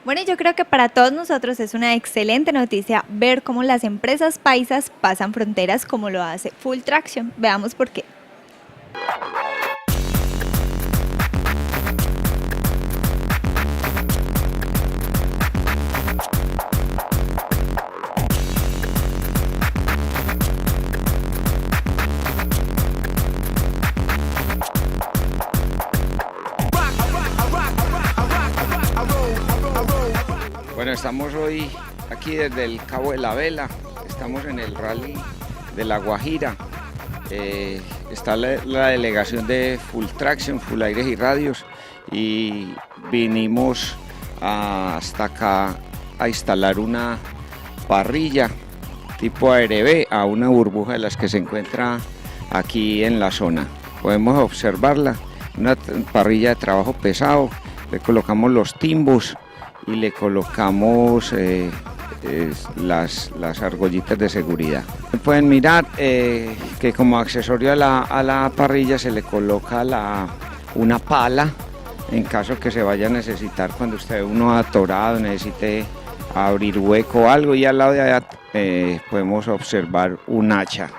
Bueno, yo creo que para todos nosotros es una excelente noticia ver cómo las empresas paisas pasan fronteras como lo hace Full Traction. Veamos por qué. Bueno, estamos hoy aquí desde el Cabo de la Vela, estamos en el rally de La Guajira. Está la delegación de Full Traction, Full Aires y Radios, y vinimos hasta acá a instalar una parrilla tipo ARB a una burbuja de las que se encuentra aquí en la zona. Podemos observarla, una parrilla de trabajo pesado, le colocamos los timbos y le colocamos las argollitas de seguridad. Pueden mirar que como accesorio a la parrilla se le coloca una pala en caso que se vaya a necesitar cuando usted uno atorado, necesite abrir hueco o algo, y al lado de allá podemos observar un hacha.